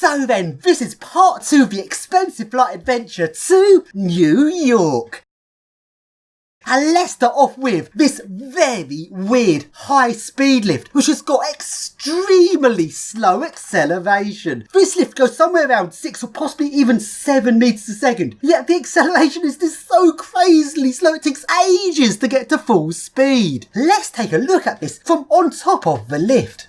So then, this is part 2 of the expensive flight adventure to New York. And let's start off with this very weird high-speed lift, which has got extremely slow acceleration. This lift goes somewhere around 6 or possibly even 7 meters a second, yet the acceleration is just so crazily slow it takes ages to get to full speed. Let's take a look at this from on top of the lift.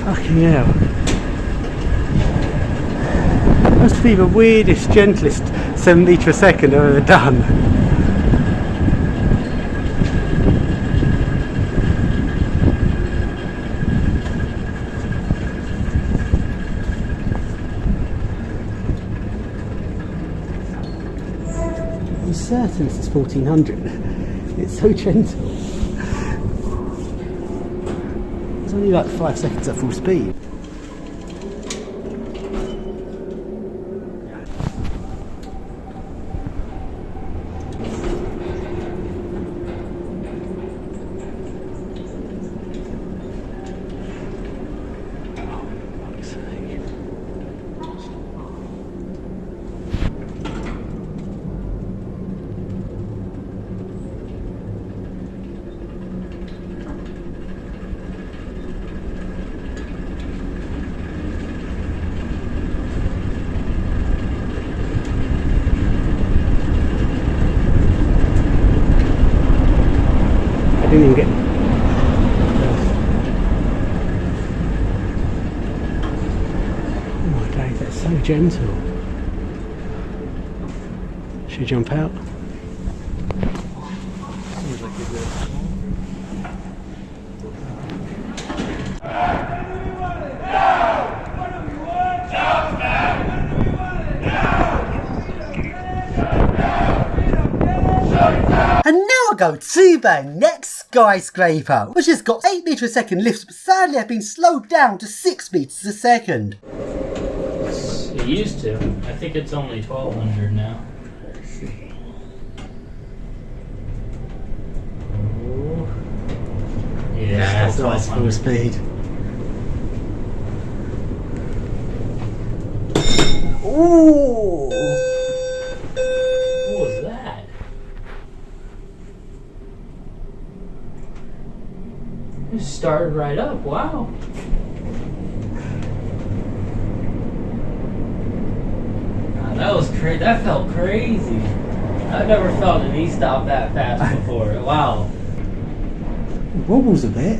Fucking hell. Must be the weirdest, gentlest 7 meters a second I've ever done. I'm certain this is 1400. It's so gentle. It's only like 5 seconds at full speed. Didn't even get. Oh my days, that's so gentle. Should we jump out? Seems like a good. And now I go to the next skyscraper, which has got 8 meters a second lifts, but sadly have been slowed down to 6 meters a second. It used to. I think it's only 1200 now. Oh. Yeah, that's nice full speed. Ooh! What was that? It started right up. Wow. Wow, that was crazy. That felt crazy. I've never felt an E-stop that fast before. Wow. It wobbles a bit.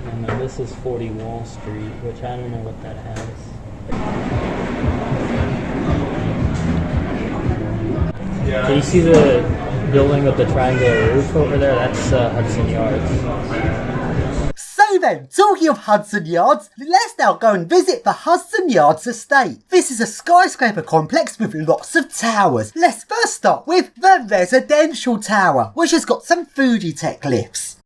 And then this is 40 Wall Street, which I don't know what that has. Yeah. Do you see the building with the triangular roof over there? That's Hudson Yards. So then, talking of Hudson Yards, let's now go and visit the Hudson Yards estate. This is a skyscraper complex with lots of towers. Let's first start with the residential tower, which has got some foodie tech lifts.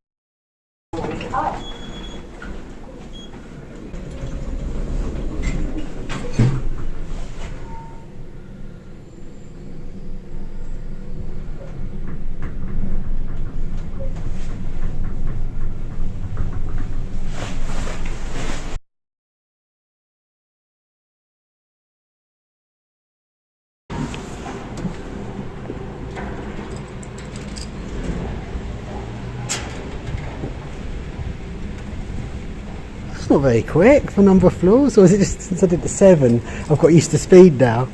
It's not very quick for number of floors, or is it just since I did the 7, I've got used to speed now?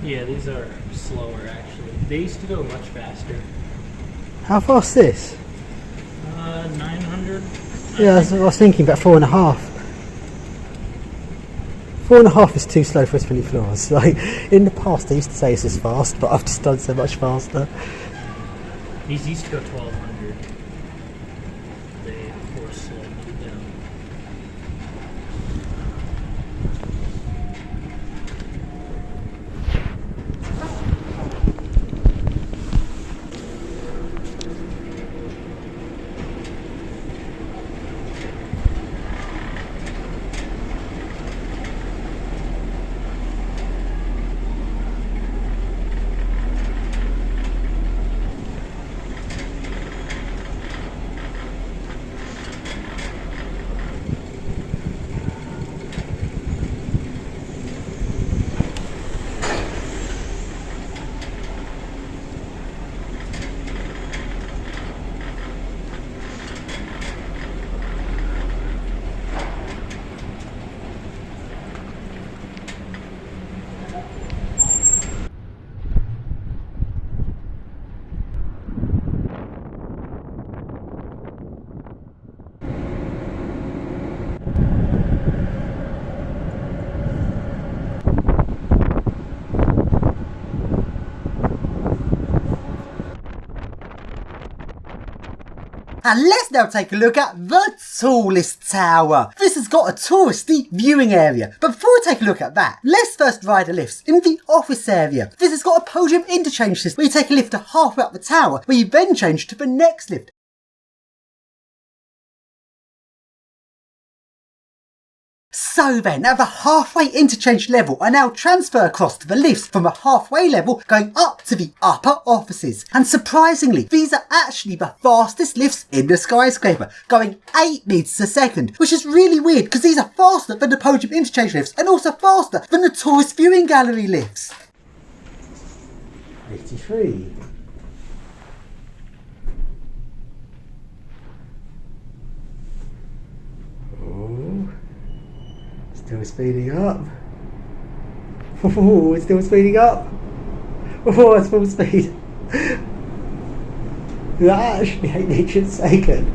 Yeah, these are slower actually. They used to go much faster. How fast is this? 900. Yeah, I was thinking about 4.5. 4.5 is too slow for as many floors. Like in the past, I used to say this is fast, but I've just done so much faster. These used to go 1200. They of course slowed them down. And let's now take a look at the tallest tower. This has got a touristy viewing area. But before we take a look at that, let's first ride the lifts in the office area. This has got a podium interchange system where you take a lift to halfway up the tower, where you then change to the next lift. So then, at the halfway interchange level, I now transfer across to the lifts from the halfway level going up to the upper offices. And surprisingly, these are actually the fastest lifts in the skyscraper, going 8 meters a second, which is really weird because these are faster than the podium interchange lifts and also faster than the tourist viewing gallery lifts. 83. Oh. Still speeding up. Oh, it's still speeding up. Oh, it's full speed. That actually 8 meters a second.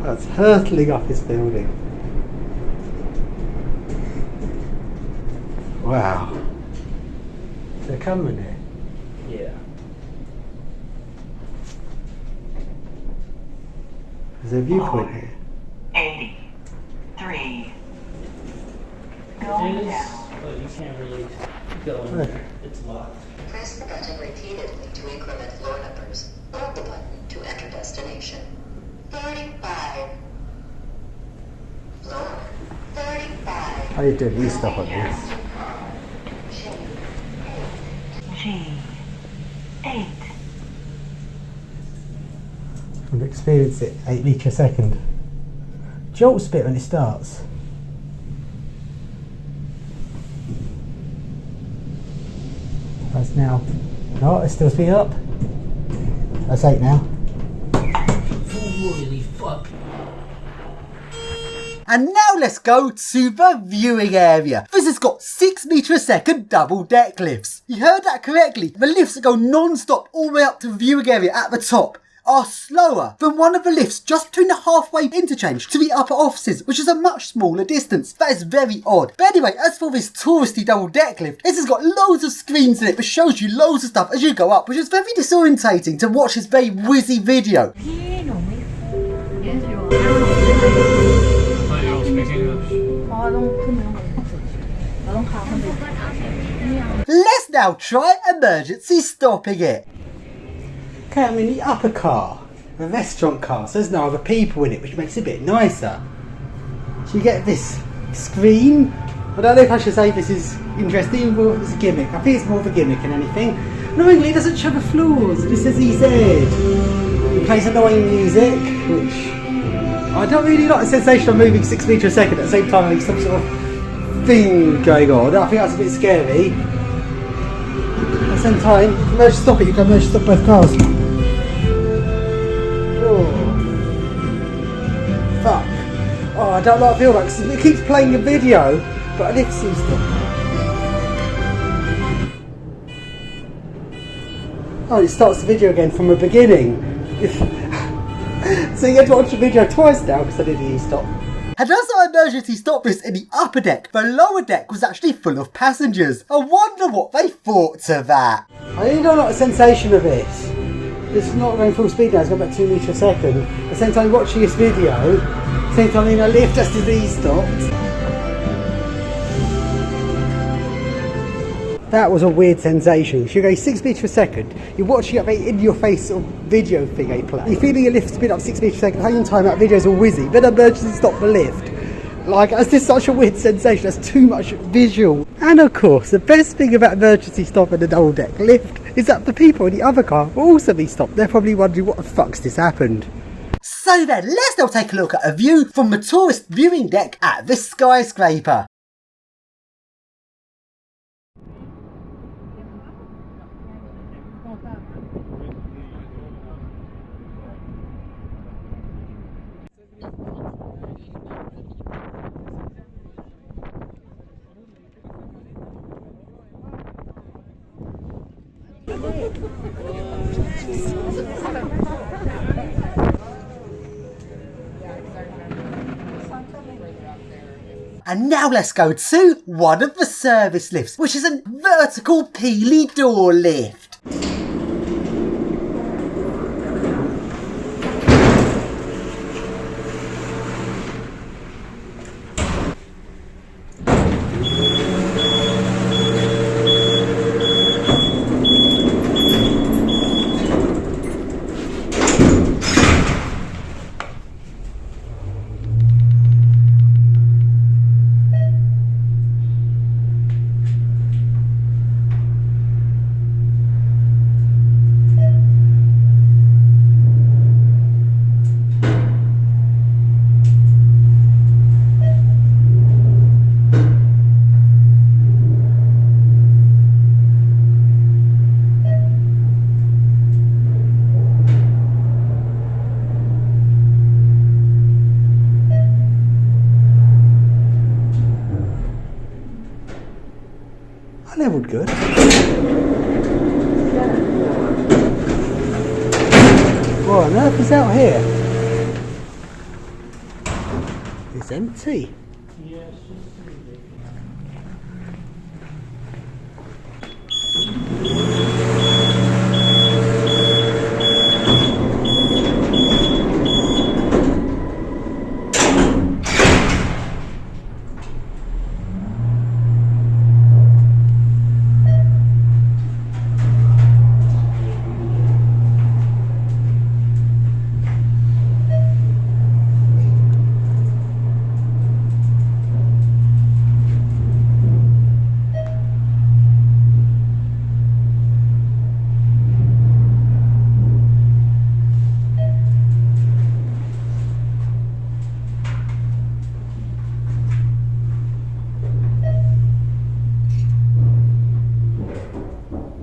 That's hurtling up this building. Wow. They're coming here. Yeah. There's a viewpoint here. 83. It is, but you can't really go in there. It's locked. Press the button repeatedly to increment floor numbers, or the button to enter destination. 35. Floor 35. How you doing? You stop on this. G8. I've experienced it 8 meters a second. Jolts a bit when it starts. That's now. No, it's still speeding up. That's 8 now. Holy fuck. And now let's go to the viewing area. This has got 6 meters a second double deck lifts. You heard that correctly. The lifts that go non-stop all the way up to the viewing area at the top are slower than one of the lifts just between the halfway interchange to the upper offices, which is a much smaller distance. That is very odd. But anyway, as for this touristy double deck lift, this has got loads of screens in it that shows you loads of stuff as you go up, which is very disorientating to watch this very whizzy video. Let's now try emergency stopping it. Okay, I'm in the upper car, the restaurant car, so there's no other people in it, which makes it a bit nicer. So you get this screen. I don't know if I should say this is interesting or if it's a gimmick. I think it's more of a gimmick than anything. Annoyingly, it doesn't show the floors, it just says EZ. It plays annoying music, which I don't really like the sensation of moving 6 meters a second at the same time having some sort of thing going on. I think that's a bit scary. At the same time, if you merge stop it, you can merge stop both cars. Oh. Fuck. Oh, I don't like the feel like because it keeps playing a video, but it seems to. Oh, it starts the video again from the beginning. So you get to watch the video twice now because I didn't e-stop. And as our emergency stop this in the upper deck, the lower deck was actually full of passengers. I wonder what they thought to that. I really don't like the sensation of this. It's not going full speed now, it's going about 2 meters a second. At the same time watching this video, at the same time in a lift just as he stopped. That was a weird sensation. If you go 6 meters per second, you're watching a in your face sort of video thing they play. You're feeling your lift speed up 6 meters per second, at the same time that video's all whizzy, then emergency stop the lift. Like, that's just such a weird sensation, that's too much visual. And of course, the best thing about emergency stop in the double deck lift is that the people in the other car will also be stopped. They're probably wondering what the fuck's this happened. So then, let's now take a look at a view from the tourist viewing deck at the skyscraper. And now let's go to one of the service lifts, which is a vertical peely door lift. I levelled good. What on earth is out here? It's empty. Yes.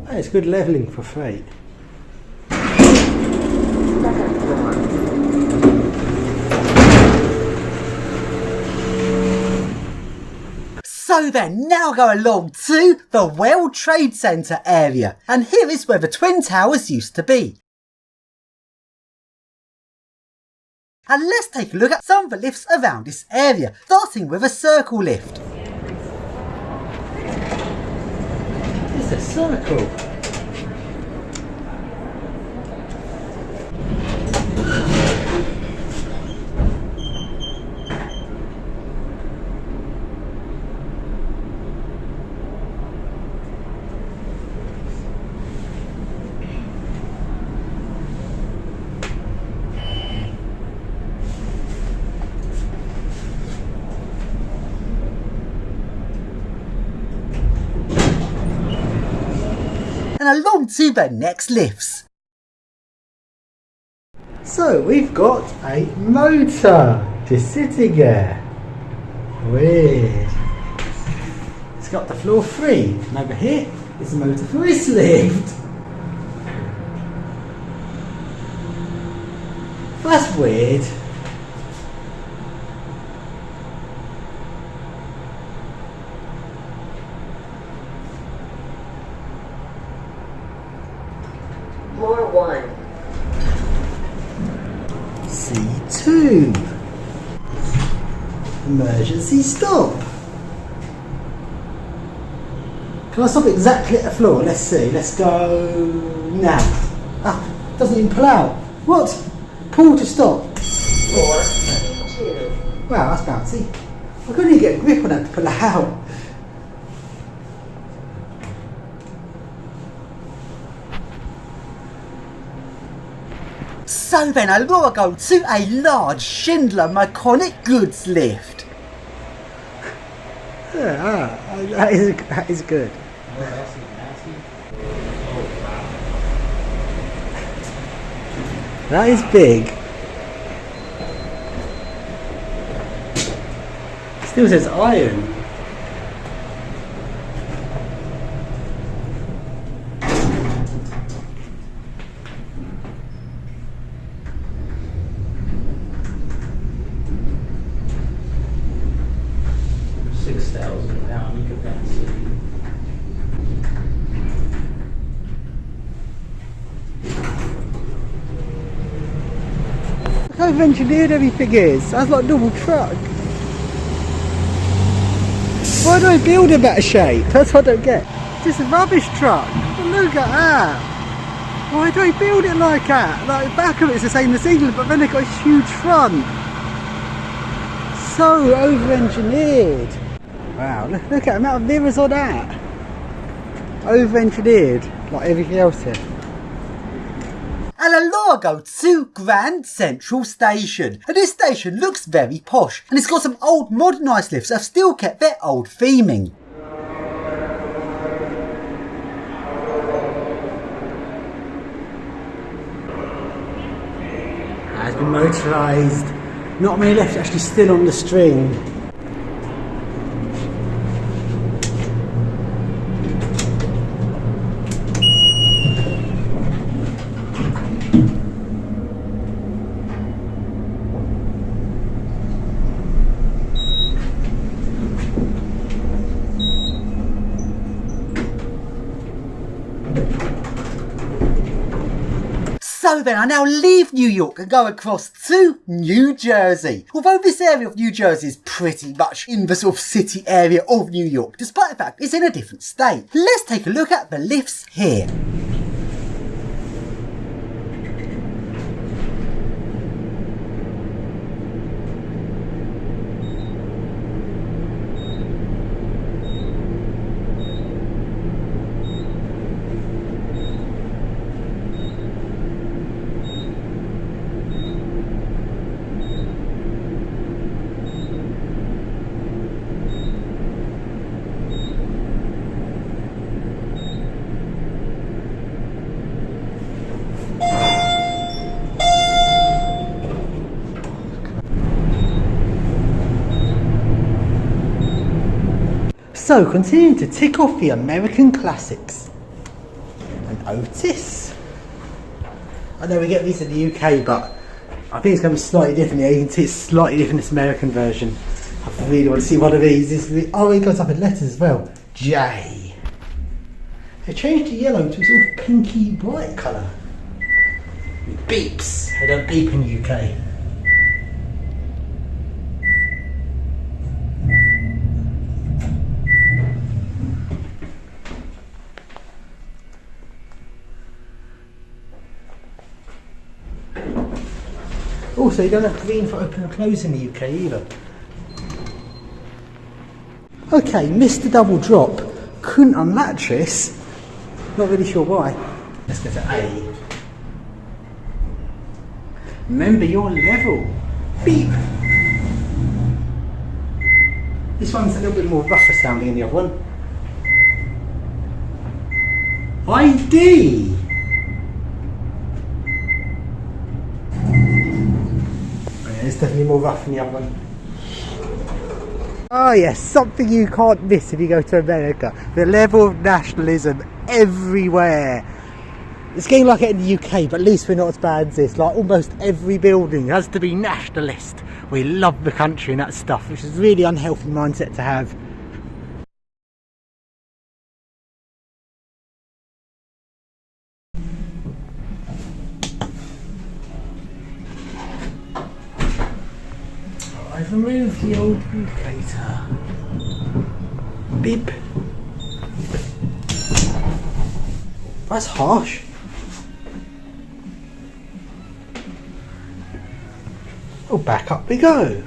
It's good levelling for freight. So then, now go along to the World Trade Center area, and here is where the Twin Towers used to be. And let's take a look at some of the lifts around this area, starting with a circle lift. It's a circle. And along to the next lifts. So we've got a motor just sitting there. Weird. It's got the floor 3. And over here is a motor for this lift. That's weird. Floor 1. C2. Emergency stop. Can I stop exactly at the floor? Let's see. Let's go now. Ah, doesn't even pull out. What? Pull to stop. Floor 2. Wow, that's bouncy. I couldn't even get a grip on that to pull it out. So then I will go to a large Schindler Mechanic Goods lift. Yeah, that is good. What else is nasty? Oh, wow. That is big. Still says iron. £6,000 capacity. Look how engineered everything is. That's like a double truck. Why do I build it that shape? That's what I don't get. It's just a rubbish truck. But look at that. Why do I build it like that? Like the back of it's the same as England, but then they've got a huge front. So over-engineered. Wow, look at the amount of mirrors on that. Over-engineered, like everything else here. And along I go to Grand Central Station. And this station looks very posh, and it's got some old modernised lifts that have still kept their old theming. Has been motorised. Not many left actually still on the string. So then I now leave New York and go across to New Jersey. Although this area of New Jersey is pretty much in the sort of city area of New York, despite the fact it's in a different state. Let's take a look at the lifts here. So, continuing to tick off the American classics. And Otis. I know we get these in the UK, but I think it's going to be slightly different. Yeah, you can see it's slightly different, this American version. I really want to see one of these. Oh, it goes up in letters as well. J. They changed the yellow to a sort of pinky bright colour. It beeps. They don't beep in the UK. Also, you don't have green for open and close in the UK either. Okay, missed the double drop. Couldn't unlatch this. Not really sure why. Let's go to A. Remember your level. Beep. This one's a little bit more rougher sounding than the other one. ID. It's definitely more rough than the other one. Oh yes, something you can't miss if you go to America. The level of nationalism everywhere. It's getting like it in the UK, but at least we're not as bad as this. Like almost every building has to be nationalist. We love the country and that stuff, which is a really unhealthy mindset to have. I've removed the old indicator. Beep. That's harsh. Oh, back up we go.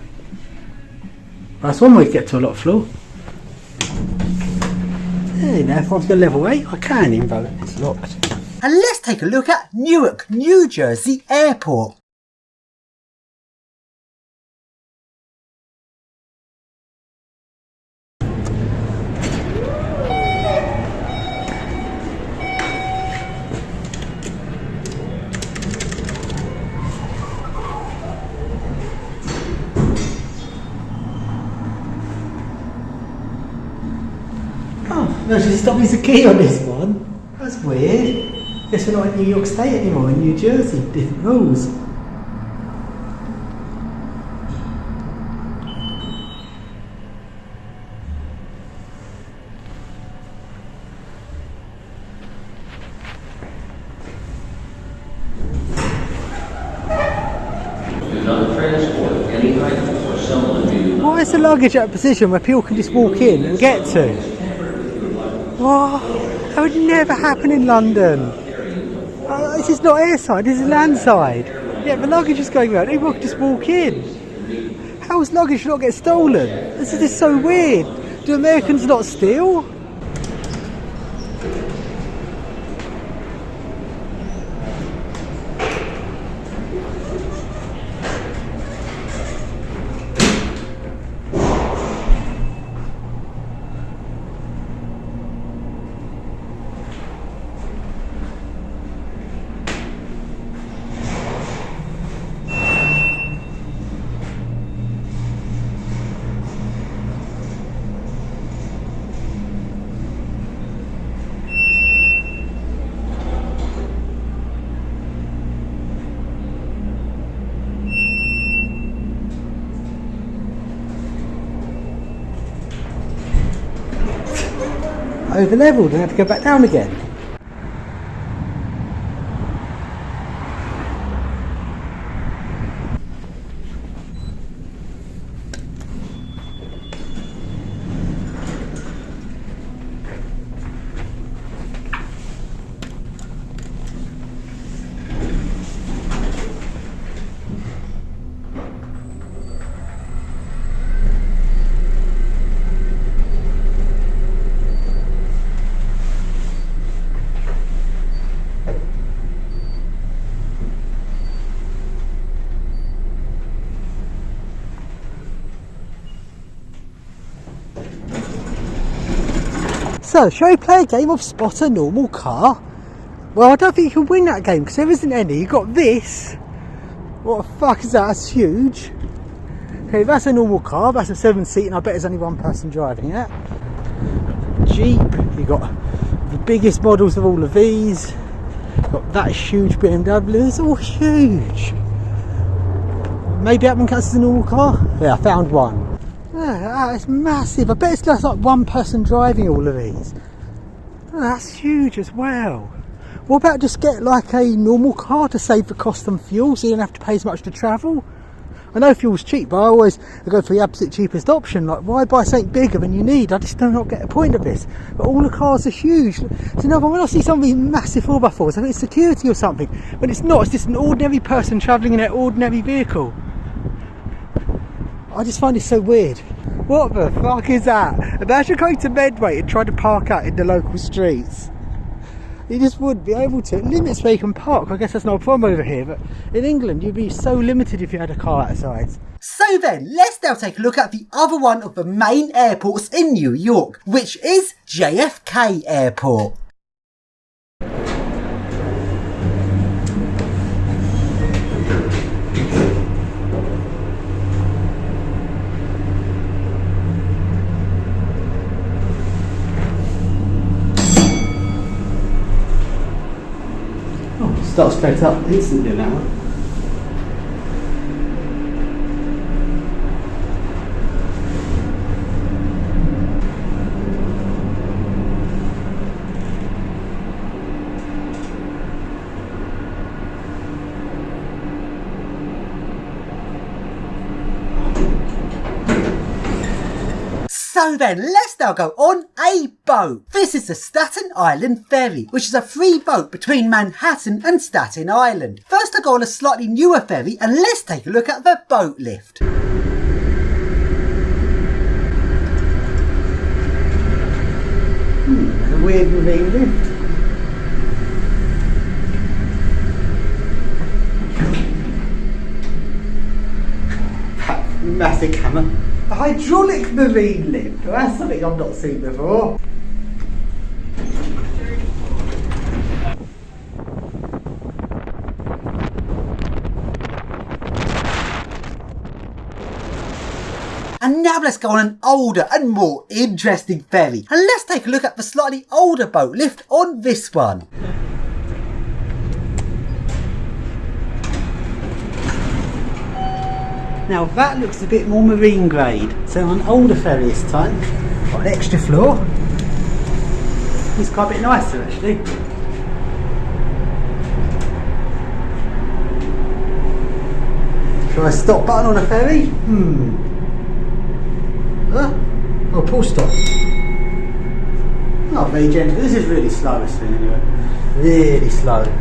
That's one way to get to a lot of floor. Hey, now if I want to go level 8, I can in though. It's locked. And let's take a look at Newark, New Jersey Airport. No, she stopped me as a key on this one. That's weird. Guess we're not in New York State anymore, in New Jersey. Different rules. Why is the luggage at a position where people can just walk in and get to? What? That would never happen in London. This is not airside, this is landside. Yeah, the luggage is going around, people can just walk in. How does luggage not get stolen? This is just so weird. Do Americans not steal? Over leveled and had to go back down again. So, shall we play a game of spot a normal car? Well, I don't think you can win that game because there isn't any. You've got this. What the fuck is that? That's huge. Okay, that's a normal car. That's a 7-seat and I bet there's only one person driving it. Jeep. You've got the biggest models of all of these. You've got that huge BMW. It's all huge. Maybe that one counts as a normal car? Yeah, I found one. Yeah, it's massive. I bet it's just like one person driving all of these. Oh, that's huge as well. What about just get like a normal car to save the cost on fuel so you don't have to pay as much to travel? I know fuel's cheap, but I always go for the absolute cheapest option. Like, why buy something bigger than you need? I just do not get the point of this. But all the cars are huge. So now when I see some of these massive 4x4s, I think it's security or something. But it's not, it's just an ordinary person travelling in an ordinary vehicle. I just find it so weird. What the fuck is that? Imagine going to Medway and trying to park out in the local streets. You just wouldn't be able to. It limits where you can park. I guess that's not a problem over here, but in England you'd be so limited if you had a car outside. So then, let's now take a look at the other one of the main airports in New York, which is JFK Airport. Start straight up instantly on that one. So then, let's now go on a boat. This is the Staten Island ferry, which is a free boat between Manhattan and Staten Island. First I go on a slightly newer ferry and let's take a look at the boat lift. A weird ravine lift. Massive camera. A hydraulic marine lift. Well, that's something I've not seen before. And now let's go on an older and more interesting ferry. And let's take a look at the slightly older boat lift on this one. Now that looks a bit more marine grade. So on an older ferry this time, got an extra floor. It's quite a bit nicer actually. Try a stop button on a ferry? Oh, pull stop. Not very gentle. This is really slow this thing anyway. Really slow.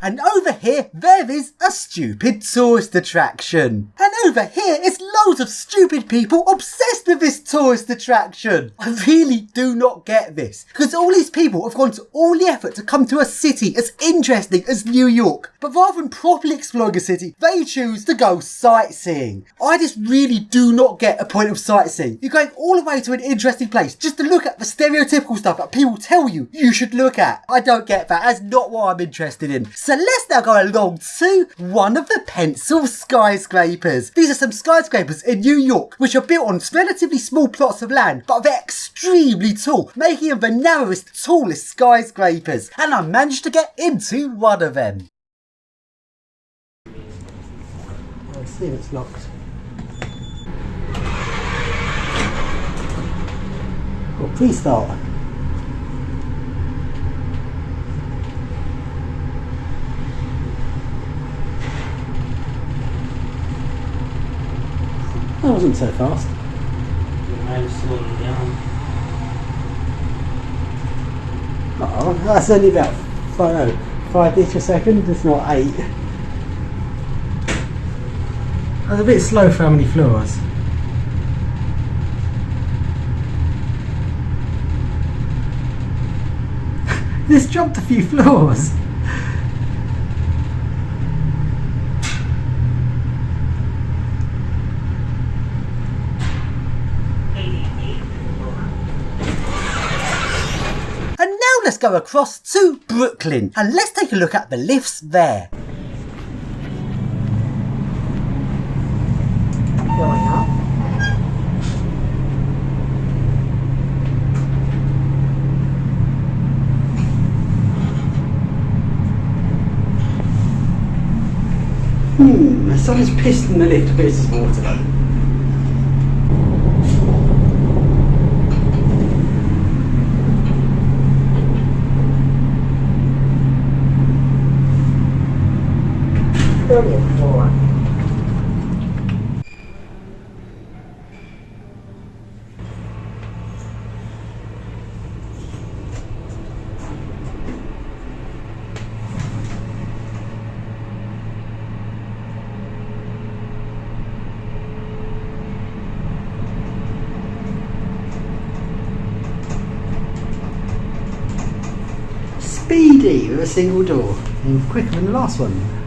And over here, there is a stupid tourist attraction. And over here is loads of stupid people obsessed with this tourist attraction. I really do not get this. Because all these people have gone to all the effort to come to a city as interesting as New York. But rather than properly exploring a city, they choose to go sightseeing. I just really do not get a point of sightseeing. You're going all the way to an interesting place just to look at the stereotypical stuff that people tell you you should look at. I don't get that. That's not what I'm interested in. So let's now go along to one of the pencil skyscrapers. These are some skyscrapers in New York which are built on relatively small plots of land, but they're extremely tall, making them the narrowest, tallest skyscrapers. And I managed to get into one of them. Let's see if it's locked. Oh, please start. That wasn't so fast. You might have slowed down. Oh, that's only about 5 each a second, it's not 8. That's a bit slow for how many floors. This jumped a few floors. go across to Brooklyn and let's take a look at the lifts there. Going up. Someone's pissed in the lift. I bet it's just water though. Floor. Speedy with a single door. And quicker than the last one.